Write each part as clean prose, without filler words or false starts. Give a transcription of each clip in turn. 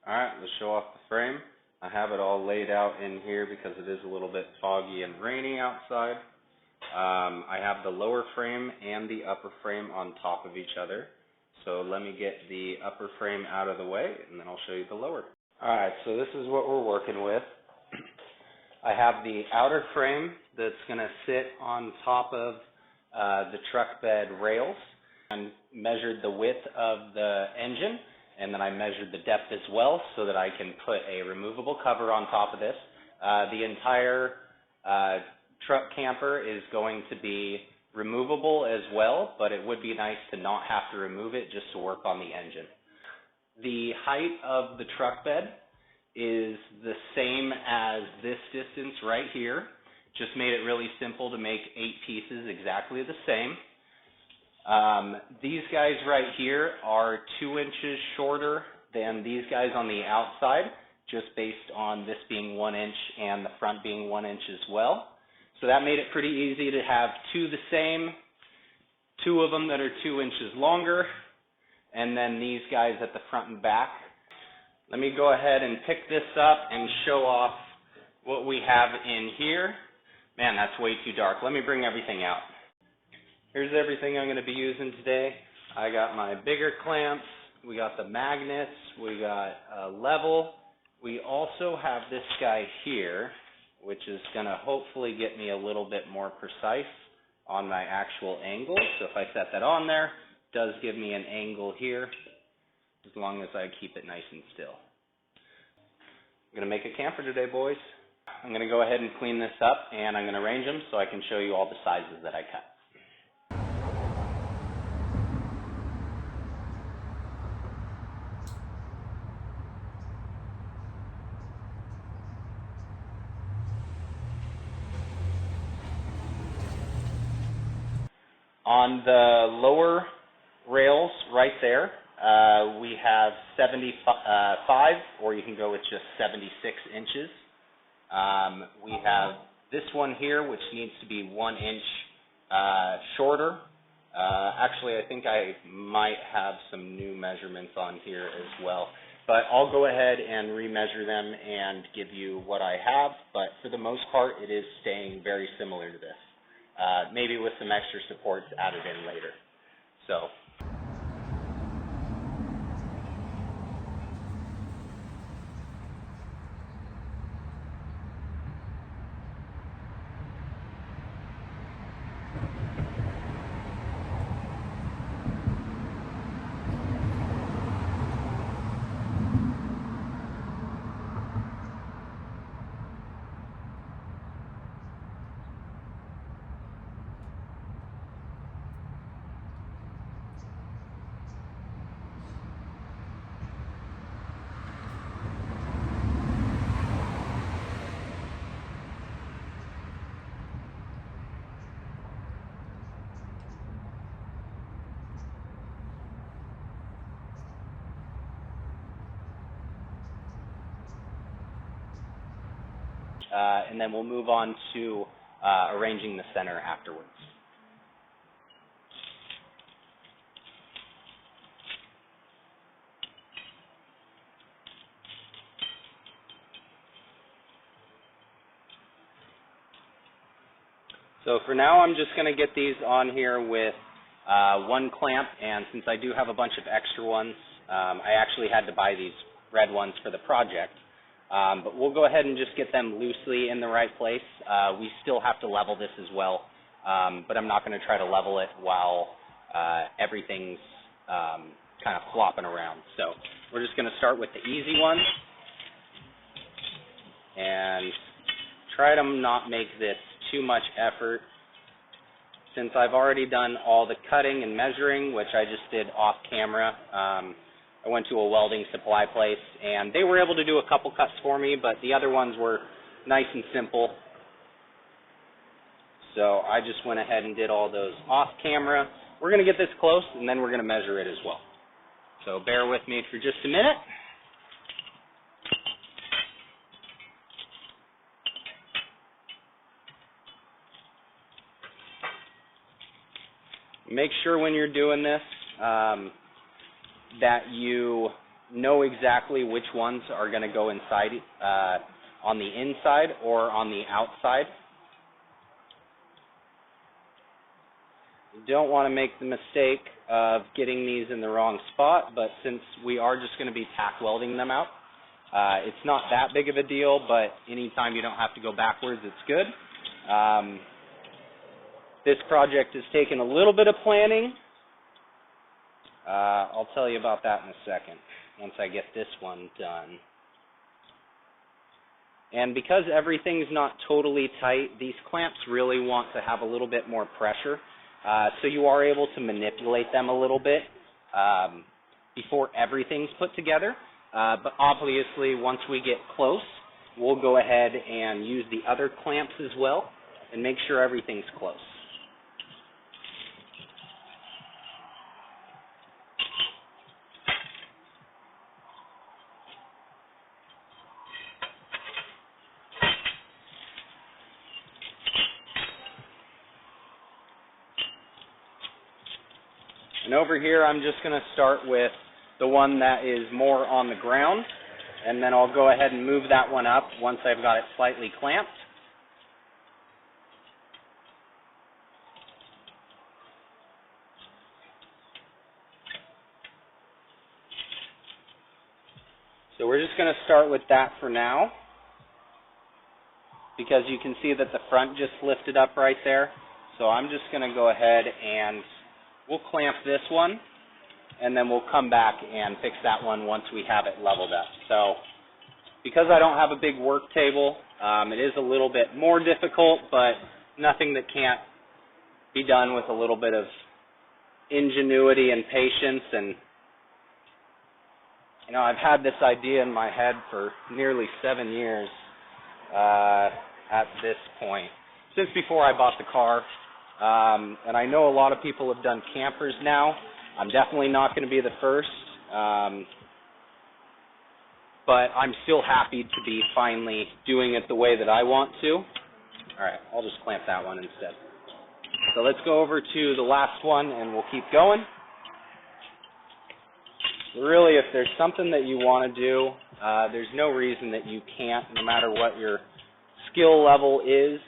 Alright, let's show off the frame. I have it all laid out in here because it is a little bit foggy and rainy outside. I have the lower frame and the upper frame on top of each other. So let me get the upper frame out of the way and then I'll show you the lower. Alright, so this is what we're working with. I have the outer frame that's going to sit on top of the truck bed rails, and measured the width of the engine, and then I measured the depth as well so that I can put a removable cover on top of this. The entire truck camper is going to be removable as well, but it would be nice to not have to remove it just to work on the engine. The height of the truck bed is the same as this distance right here. Just made it really simple to make 8 pieces exactly the same. These guys right here are 2 inches shorter than these guys on the outside, just based on this being 1 inch and the front being 1 inch as well. So that made it pretty easy to have 2 the same, 2 of them that are 2 inches longer, and then these guys at the front and back. Let me go ahead and pick this up and show off what we have in here. Man, that's way too dark. Let me bring everything out. Here's everything I'm going to be using today. I got my bigger clamps, we got the magnets, we got a level. We also have this guy here, which is going to hopefully get me a little bit more precise on my actual angle. So if I set that on there, it does give me an angle here, as long as I keep it nice and still. I'm going to make a camper today, boys. I'm going to go ahead and clean this up, and I'm going to arrange them so I can show you all the sizes that I cut. On the lower rails right there, we have 75, or you can go with just 76 inches. We have this one here, which needs to be 1 inch shorter. Actually, I think I might have some new measurements on here as well. But I'll go ahead and remeasure them and give you what I have. But for the most part, it is staying very similar to this. Maybe with some extra supports added in later. So. And then we'll move on to arranging the center afterwards. So for now, I'm just going to get these on here with 1 clamp, and since I do have a bunch of extra ones, I actually had to buy these red ones for the project. But we'll go ahead and just get them loosely in the right place. We still have to level this as well, but I'm not going to try to level it while everything's kind of flopping around. So we're just going to start with the easy one and try to not make this too much effort. Since I've already done all the cutting and measuring, which I just did off camera, I went to a welding supply place, and they were able to do a couple cuts for me, but the other ones were nice and simple. So I just went ahead and did all those off camera. We're going to get this close, and then we're going to measure it as well. So bear with me for just a minute. Make sure when you're doing this that you know exactly which ones are going to go inside on the inside or on the outside. You don't want to make the mistake of getting these in the wrong spot, but since we are just going to be tack welding them out, it's not that big of a deal, but anytime you don't have to go backwards, it's good. This project has taken a little bit of planning. I'll tell you about that in a second, once I get this one done. And because everything's not totally tight, these clamps really want to have a little bit more pressure. So you are able to manipulate them a little bit before everything's put together. But obviously, once we get close, we'll go ahead and use the other clamps as well and make sure everything's close. And over here, I'm just going to start with the one that is more on the ground, and then I'll go ahead and move that one up once I've got it slightly clamped. So we're just going to start with that for now, because you can see that the front just lifted up right there. So I'm just going to go ahead and we'll clamp this one, and then we'll come back and fix that one once we have it leveled up. So because I don't have a big work table, it is a little bit more difficult, but nothing that can't be done with a little bit of ingenuity and patience. And you know, I've had this idea in my head for nearly 7 years at this point, since before I bought the car. And I know a lot of people have done campers now. I'm definitely not going to be the first, but I'm still happy to be finally doing it the way that I want to. All right, I'll just clamp that one instead. So let's go over to the last one, and we'll keep going. Really, if there's something that you want to do, there's no reason that you can't, no matter what your skill level is.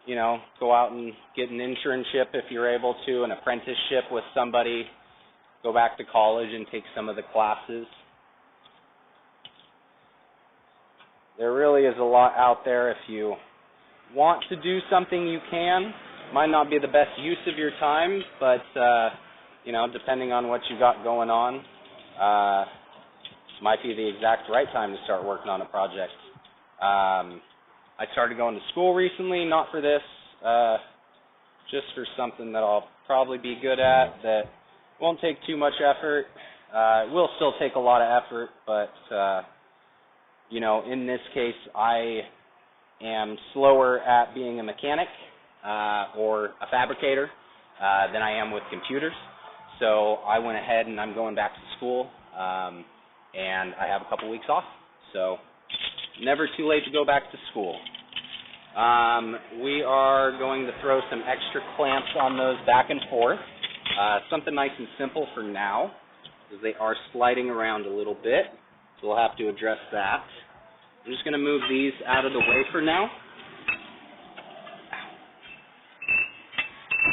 You know, go out and get an internship if you're able to, an apprenticeship with somebody, go back to college and take some of the classes. There really is a lot out there. If you want to do something, you can. Might not be the best use of your time, but, you know, depending on what you got going on, might be the exact right time to start working on a project. I started going to school recently, not for this, just for something that I'll probably be good at, that won't take too much effort. It will still take a lot of effort, but, you know, in this case, I am slower at being a mechanic or a fabricator than I am with computers. So I went ahead and I'm going back to school, and I have a couple weeks off. So never too late to go back to school. We are going to throw some extra clamps on those back and forth. Something nice and simple for now, because they are sliding around a little bit, so we'll have to address that. I'm just going to move these out of the way for now.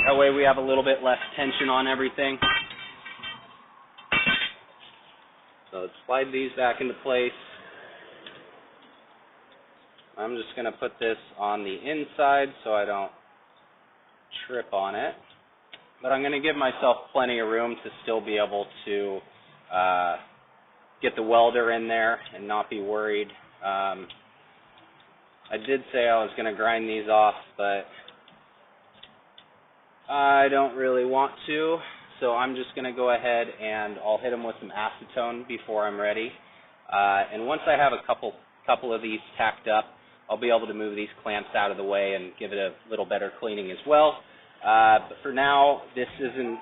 That way we have a little bit less tension on everything. So let's slide these back into place. I'm just going to put this on the inside so I don't trip on it. But I'm going to give myself plenty of room to still be able to get the welder in there and not be worried. I did say I was going to grind these off, but I don't really want to. So I'm just going to go ahead and I'll hit them with some acetone before I'm ready. And once I have a couple of these tacked up, I'll be able to move these clamps out of the way and give it a little better cleaning as well. But for now, this isn't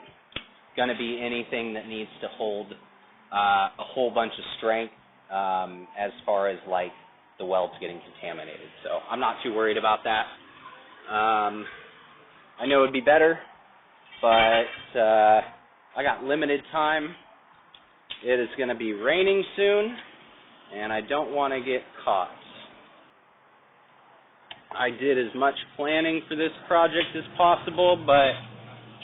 going to be anything that needs to hold a whole bunch of strength as far as like the welds getting contaminated. So I'm not too worried about that. I know it would be better, but I got limited time, It is going to be raining soon, and I don't want to get caught. I did as much planning for this project as possible, but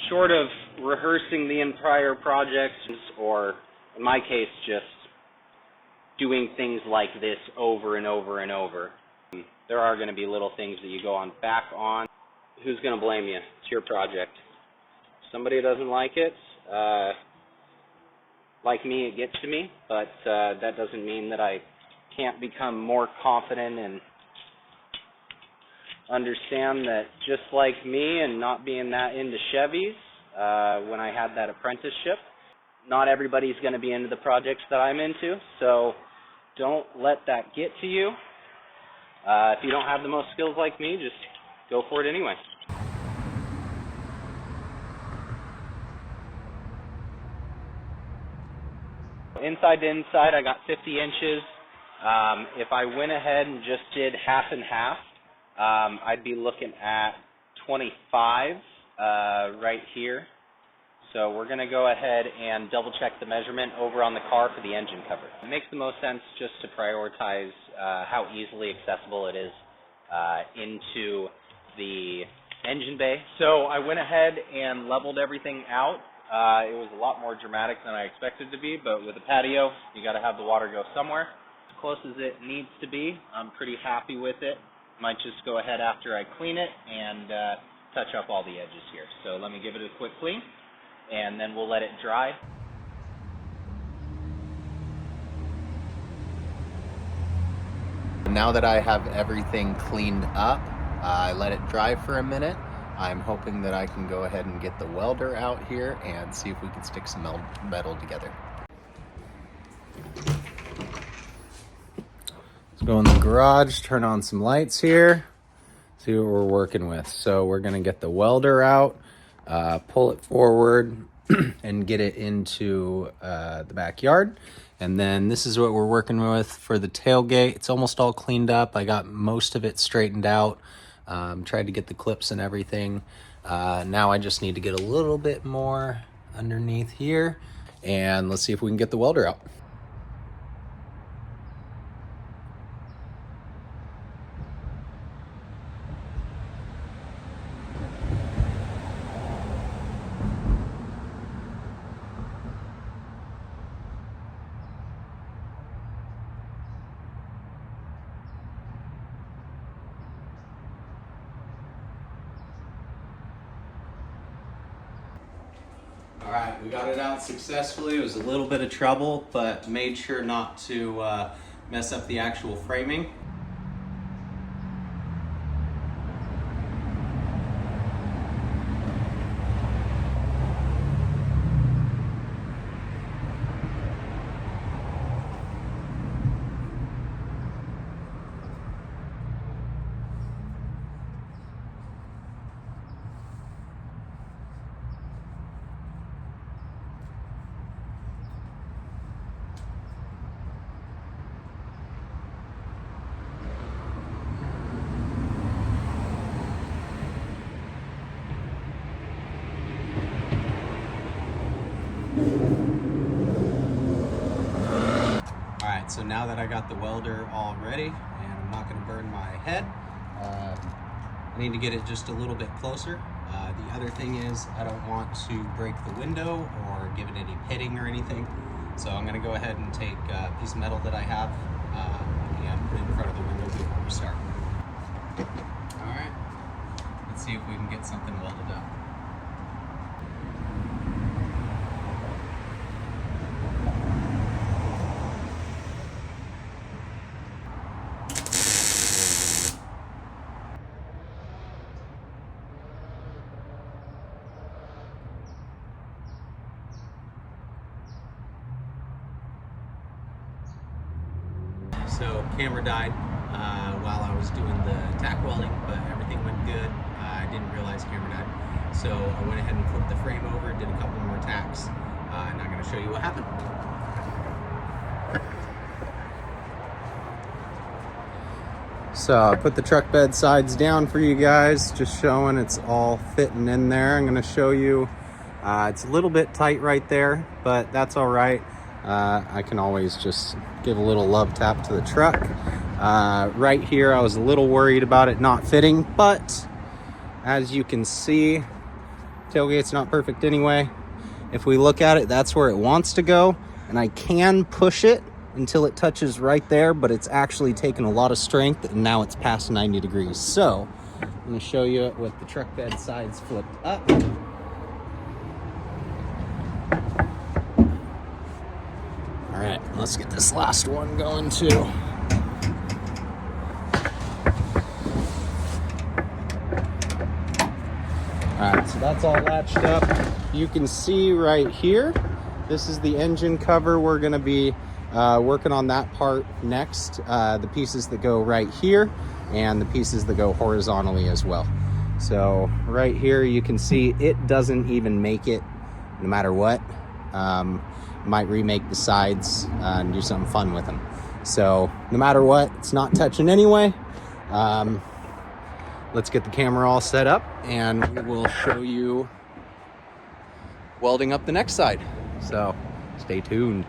short of rehearsing the entire projects, or in my case, just doing things like this over and over and over, there are going to be little things that you go on back on. Who's going to blame you? It's your project. If somebody doesn't like it, like me, it gets to me, but that doesn't mean that I can't become more confident and understand that just like me and not being that into Chevys when I had that apprenticeship, not everybody's going to be into the projects that I'm into, so don't let that get to you. If you don't have the most skills like me, just go for it anyway. Inside to inside, I got 50 inches. If I went ahead and just did half and half, I'd be looking at 25 right here. So we're going to go ahead and double check the measurement over on the car for the engine cover. It makes the most sense just to prioritize how easily accessible it is into the engine bay. So I went ahead and leveled everything out. It was a lot more dramatic than I expected to be, but with a patio, you got to have the water go somewhere. As close as it needs to be, I'm pretty happy with it. Might just go ahead after I clean it and touch up all the edges here. So let me give it a quick clean, and then we'll let it dry. Now that I have everything cleaned up, I let it dry for a minute. I'm hoping that I can go ahead and get the welder out here and see if we can stick some metal together. Let's go in the garage, turn on some lights here, see what we're working with. So we're gonna get the welder out, pull it forward and get it into the backyard. And then this is what we're working with for the tailgate. It's almost all cleaned up. I got most of it straightened out. Tried to get the clips and everything. Now I just need to get a little bit more underneath here, and let's see if we can get the welder out. All right, we got it out successfully. It was a little bit of trouble, but made sure not to mess up the actual framing. Alright, so now that I got the welder all ready, and I'm not going to burn my head, I need to get it just a little bit closer. The other thing is I don't want to break the window or give it any pitting or anything, so I'm going to go ahead and take a piece of metal that I have and put it in front of the window before we start. Alright, let's see if we can get something welded up. So camera died while I was doing the tack welding, but everything went good. I didn't realize camera died. So I went ahead and flipped the frame over, did a couple more tacks, and I'm going to show you what happened. So I put the truck bed sides down for you guys, just showing it's all fitting in there. I'm going to show you, it's a little bit tight right there, but that's all right. I can always just give a little love tap to the truck. Right here, I was a little worried about it not fitting, but as you can see, tailgate's not perfect anyway. If we look at it, that's where it wants to go, and I can push it until it touches right there, but it's actually taken a lot of strength, and now it's past 90 degrees. So I'm going to show you it with the truck bed sides flipped up. All right, let's get this last one going too. All right, so that's all latched up. You can see right here, this is the engine cover. We're gonna be working on that part next. The pieces that go right here and the pieces that go horizontally as well. So right here, you can see it doesn't even make it no matter what. Might remake the sides and do something fun with them. So no matter what, it's not touching anyway. Let's get the camera all set up and we will show you welding up the next side. So stay tuned.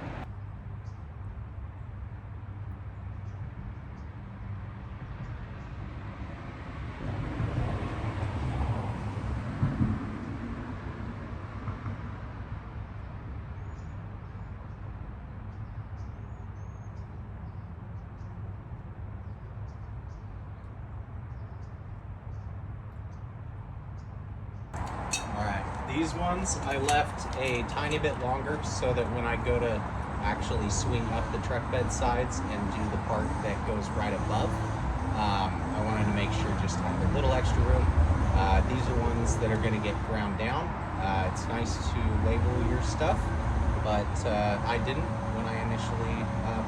These ones I left a tiny bit longer so that when I go to actually swing up the truck bed sides and do the part that goes right above, I wanted to make sure just to have a little extra room. These are ones that are going to get ground down. It's nice to label your stuff, but I didn't when I initially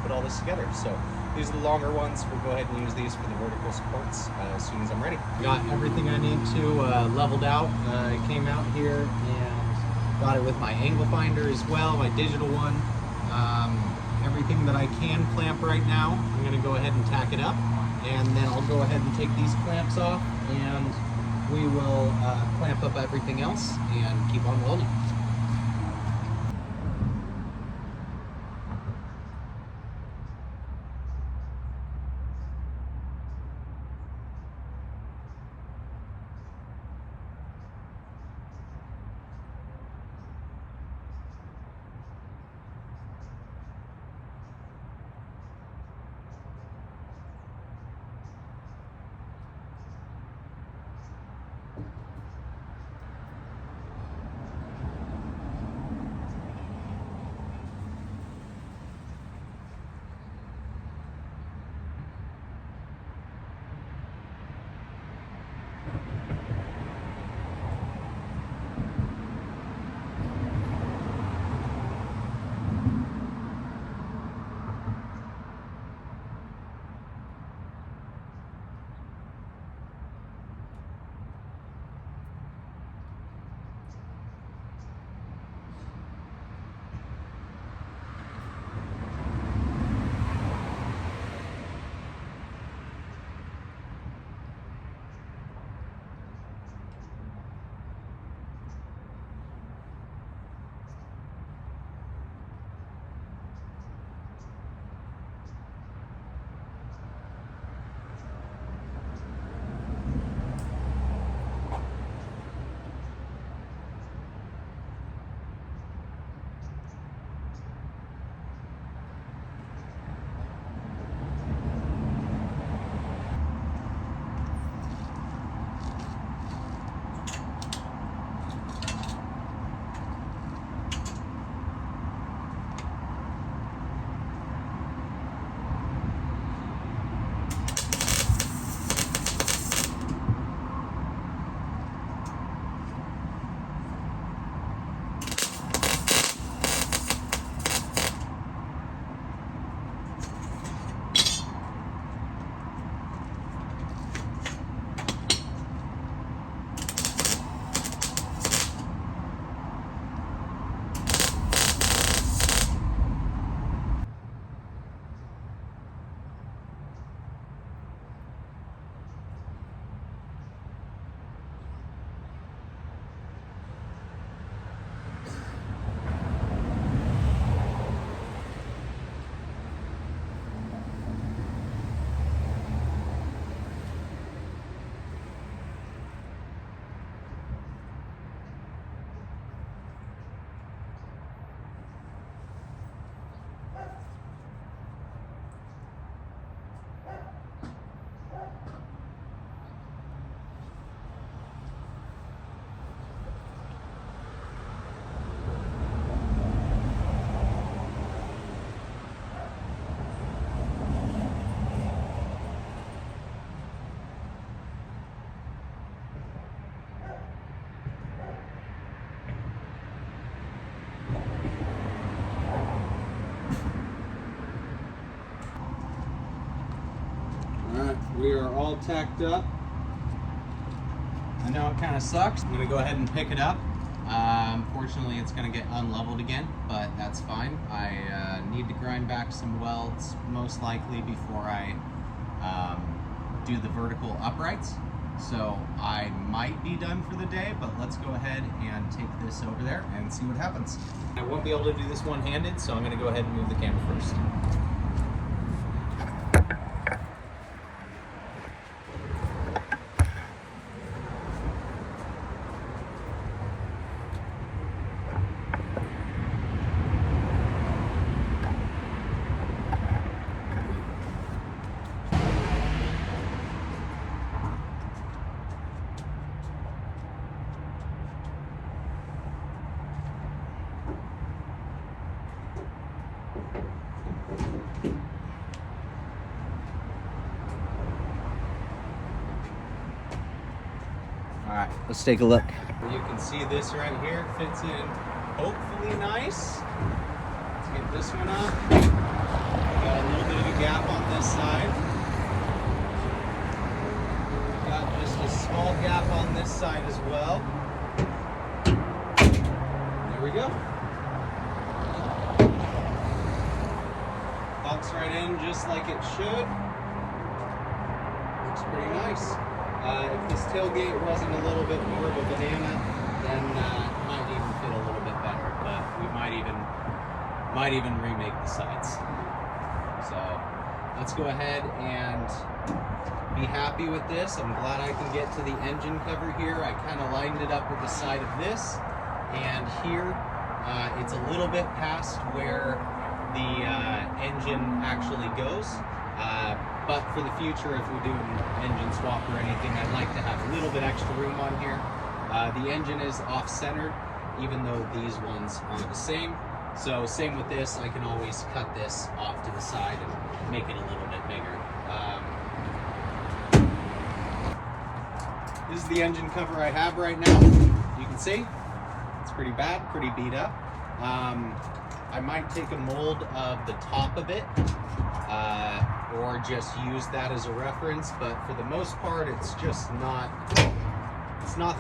put all this together. So these are the longer ones. We'll go ahead and use these for the vertical supports as soon as I'm ready. Got everything I need to leveled out. Came out here and got it with my angle finder as well, my digital one. Everything that I can clamp right now, I'm going to go ahead and tack it up, and then I'll go ahead and take these clamps off, and we will clamp up everything else and keep on welding. tacked up. I know it kind of sucks. I'm gonna go ahead and pick it up. Unfortunately, it's gonna get unleveled again, but that's fine. I need to grind back some welds, most likely before I do the vertical uprights. So I might be done for the day, but let's go ahead and take this over there and see what happens. I won't be able to do this one-handed, so I'm gonna go ahead and move the camera first. All right, let's take a look. You can see this right here fits in hopefully nice. Let's get this one up. Got a little bit of a gap on this side. Got just a small gap on this side as well. There we go. Locks right in just like it should. Looks pretty nice. If this tailgate wasn't a little bit more of a banana, then it might even fit a little bit better. But we might even remake the sides. So let's go ahead and be happy with this. I'm glad I can get to the engine cover here. I kind of lined it up with the side of this, and here it's a little bit past where the engine actually goes. But for the future, if we do an engine swap or anything, I'd like to have a little bit extra room on here. The engine is off-centered, even though these ones are the same. So same with this, I can always cut this off to the side and make it a little bit bigger. This is the engine cover I have right now. You can see it's pretty bad, pretty beat up. I might take a mold of the top of it, or just use that as a reference, but for the most part, it's just not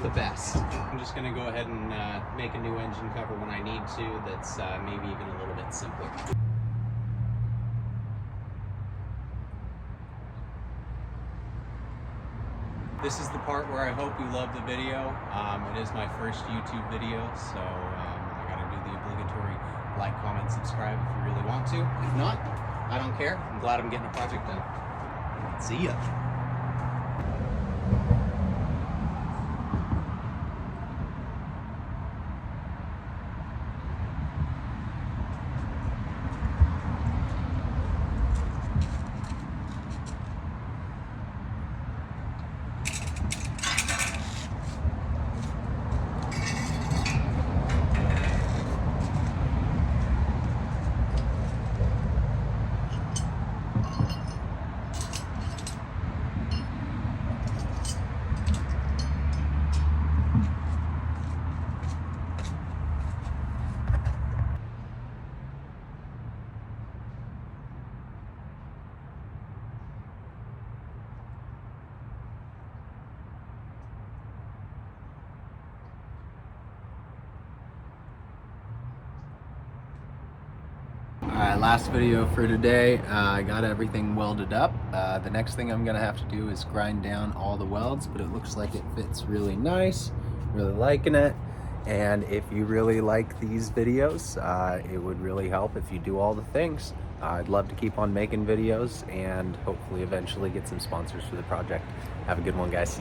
the best. I'm just gonna go ahead and make a new engine cover when I need to, that's maybe even a little bit simpler. This is the part where I hope you love the video. It is my first YouTube video, so I gotta do the obligatory like, comment, subscribe if you really want to. If not, I don't care. I'm glad I'm getting a project done. See ya. Alright, last video for today. I got everything welded up. The next thing I'm gonna have to do is grind down all the welds, but it looks like it fits really nice. Really liking it. And if you really like these videos, it would really help if you do all the things. I'd love to keep on making videos and hopefully eventually get some sponsors for the project. Have a good one, guys.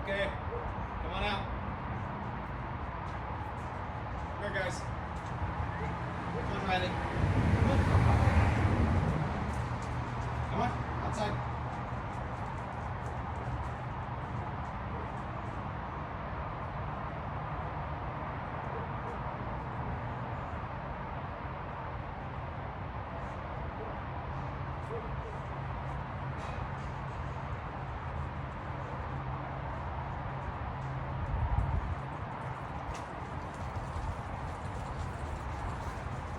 Okay, come on out. Come here, guys. Come on, Riley. Come on, outside.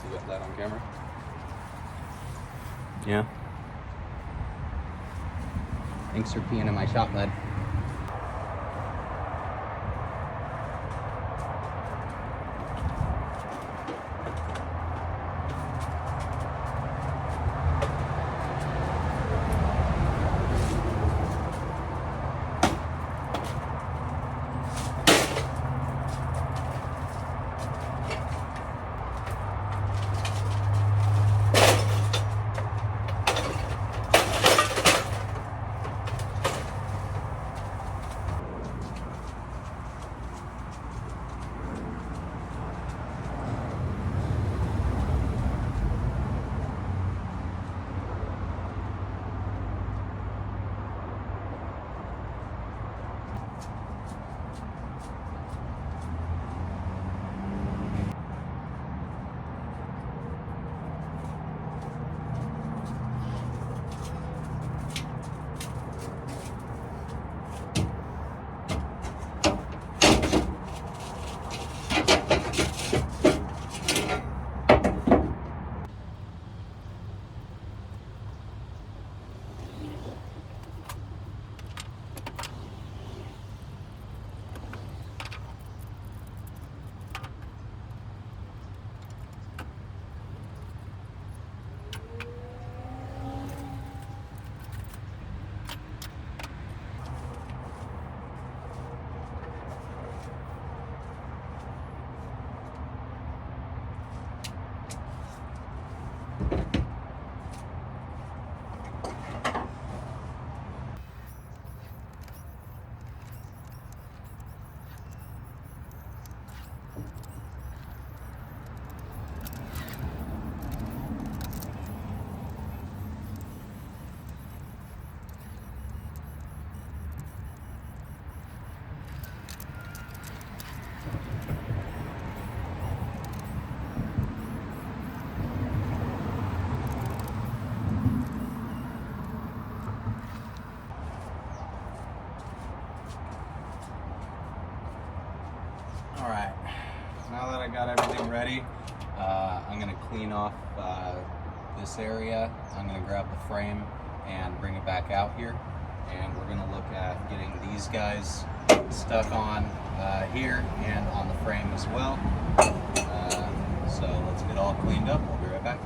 You got that on camera? Yeah. Thanks for peeing in my shop, bud. All right, now that I got everything ready, I'm gonna clean off this area. I'm gonna grab the frame and bring it back out here. And we're gonna look at getting these guys stuck on here and on the frame as well. So let's get all cleaned up. We'll be right back.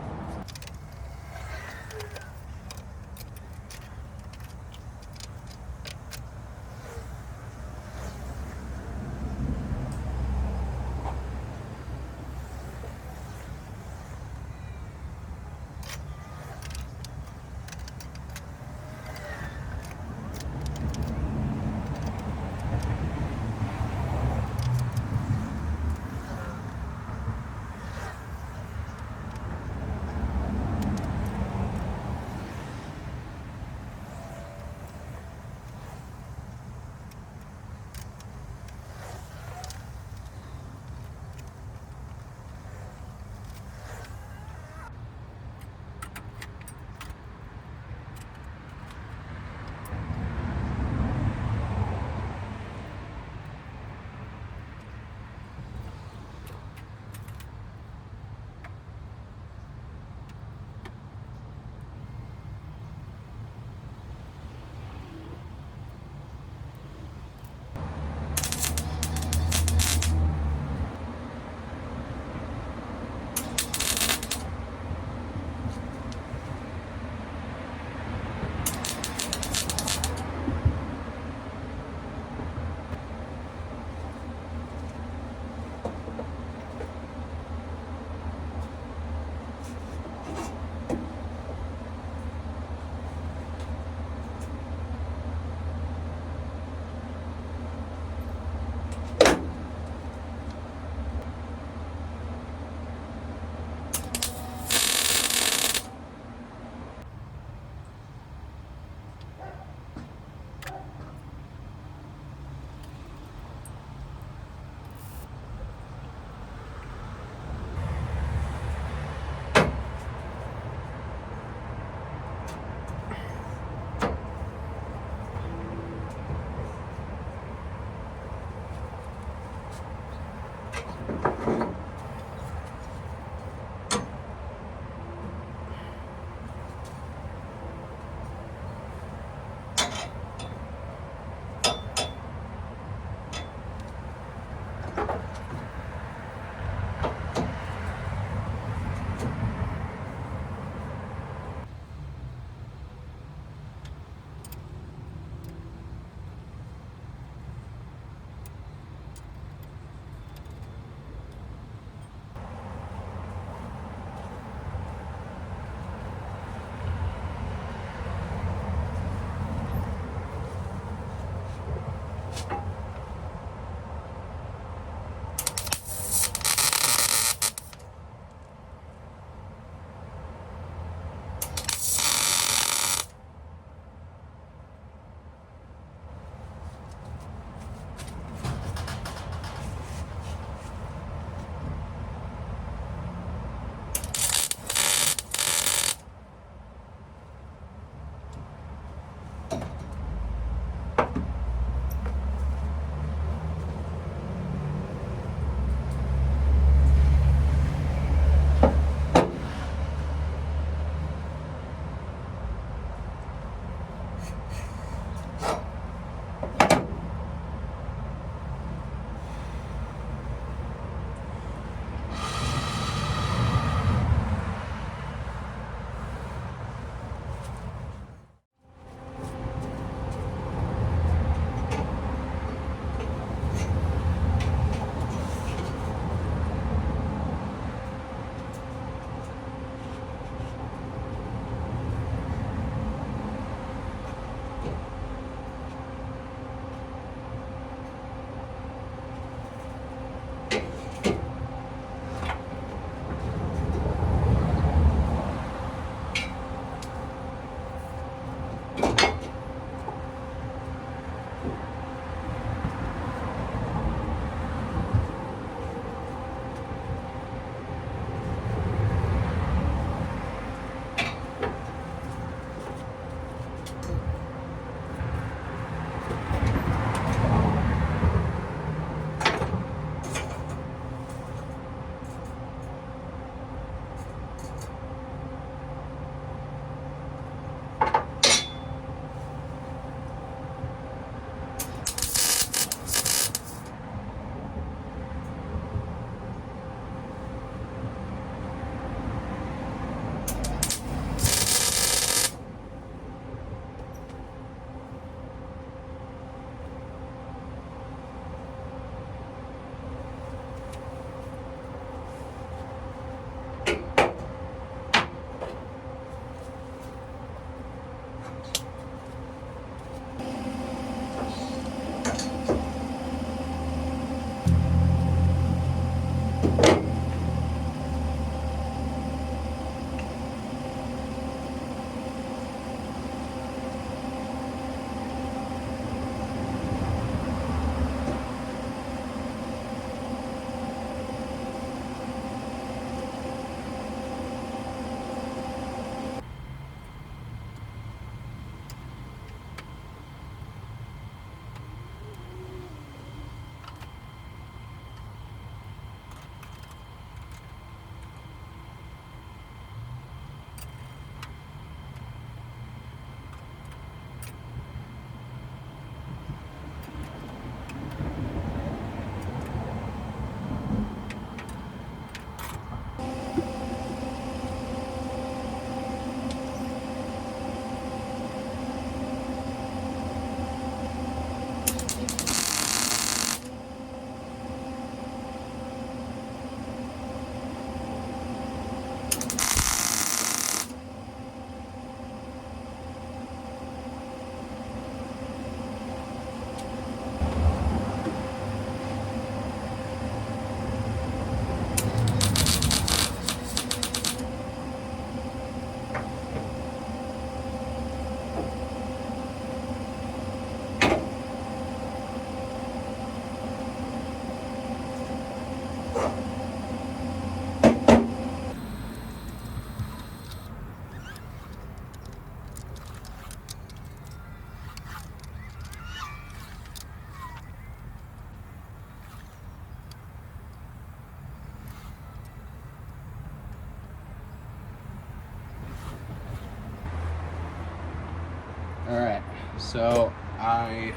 All right, so I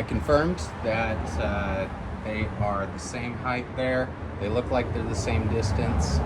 confirmed that they are the same height there. They look like they're the same distance.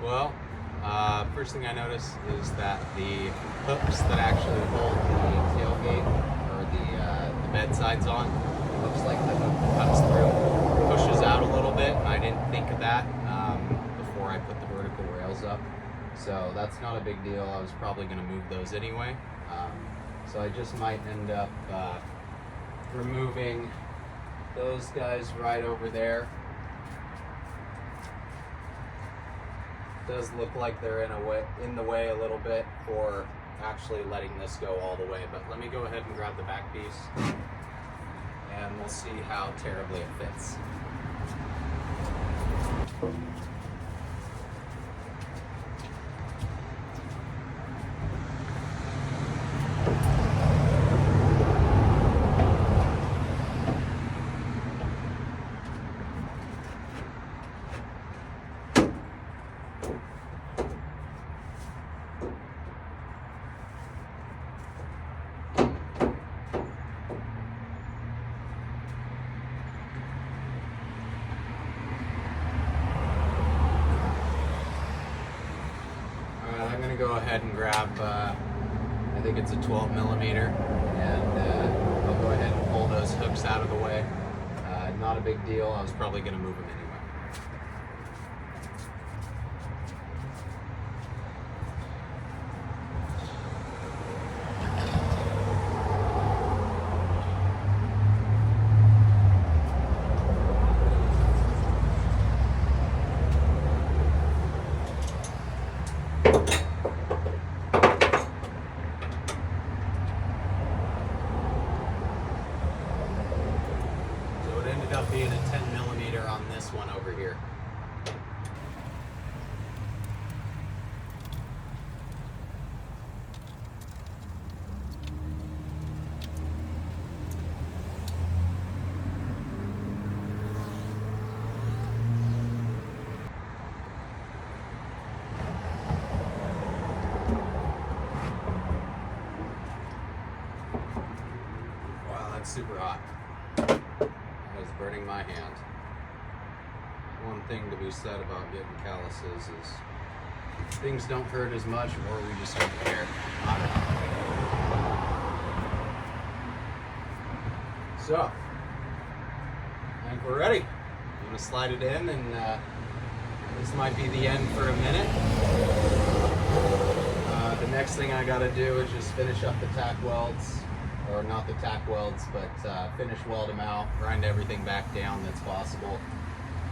Well, first thing I noticed is that the hooks that actually hold the tailgate or the bed sides on, it looks like the hook cuts through, pushes out a little bit, and I didn't think of that before I put the vertical rails up. So that's not a big deal. I was probably going to move those anyway. So I just might end up removing those guys right over there. Does look like they're in the way a little bit for actually letting this go all the way, but let me go ahead and grab the back piece and we'll see how terribly it fits. I'm going to go ahead and grab, I think it's a 12 millimeter, and I'll go ahead and pull those hooks out of the way. Not a big deal. I was probably going to move them anyway. Up being a 10 millimeter on this one over here. Wow, that's super hot. Is burning my hand. One thing to be said about getting calluses is things don't hurt as much, or we just don't care. I don't know. So, I think we're ready. I'm going to slide it in, and this might be the end for a minute. The next thing I got to do is just finish up the tack welds. Or not the tack welds, but finish weld them out, grind everything back down that's possible.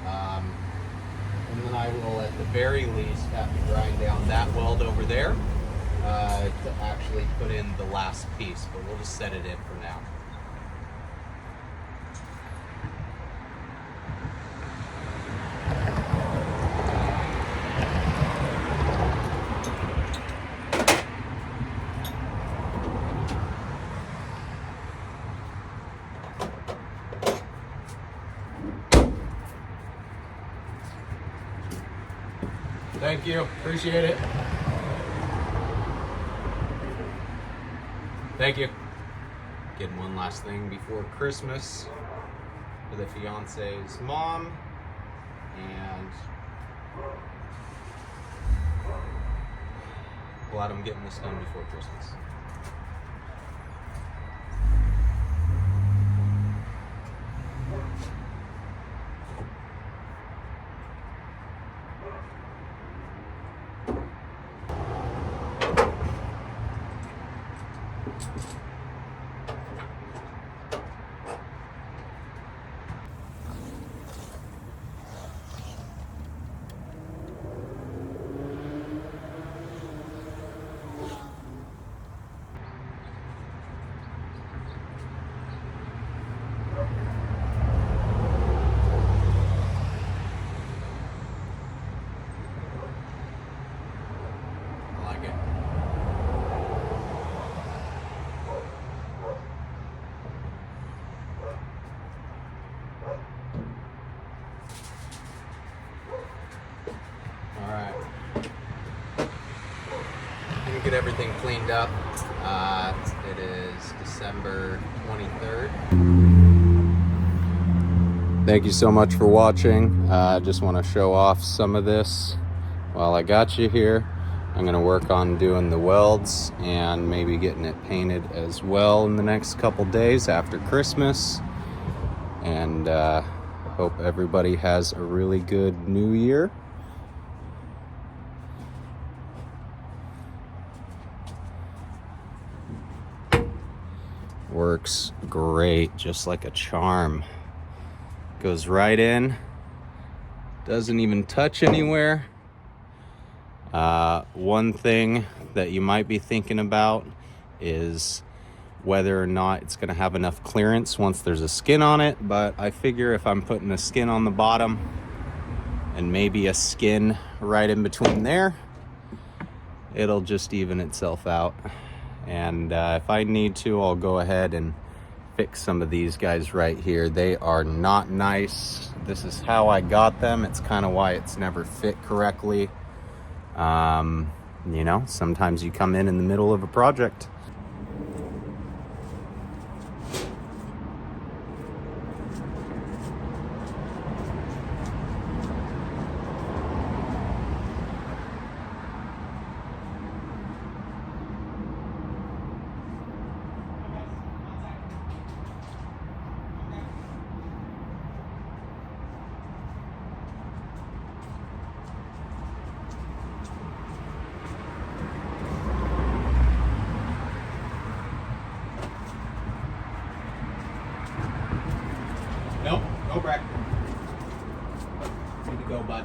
And then I will, at the very least, have to grind down that weld over there to actually put in the last piece, but we'll just set it in for now. Thank you, appreciate it. Thank you. Getting one last thing before Christmas for the fiance's mom, and glad I'm getting this done before Christmas. Get everything cleaned up. It is December 23rd. Thank you so much for watching. I just want to show off some of this while I got you here, I'm going to work on doing the welds and maybe getting it painted as well in the next couple days after Christmas. And hope everybody has a really good new year. Works great, just like a charm. Goes right in, doesn't even touch anywhere. One thing that you might be thinking about is whether or not it's going to have enough clearance once there's a skin on it, but I figure if I'm putting a skin on the bottom and maybe a skin right in between there, it'll just even itself out. And if I need to, I'll go ahead and fix some of these guys right here. They are not nice. This is how I got them. It's kind of why it's never fit correctly. You know, sometimes you come in the middle of a project. Nope, go back. Need to go, bud.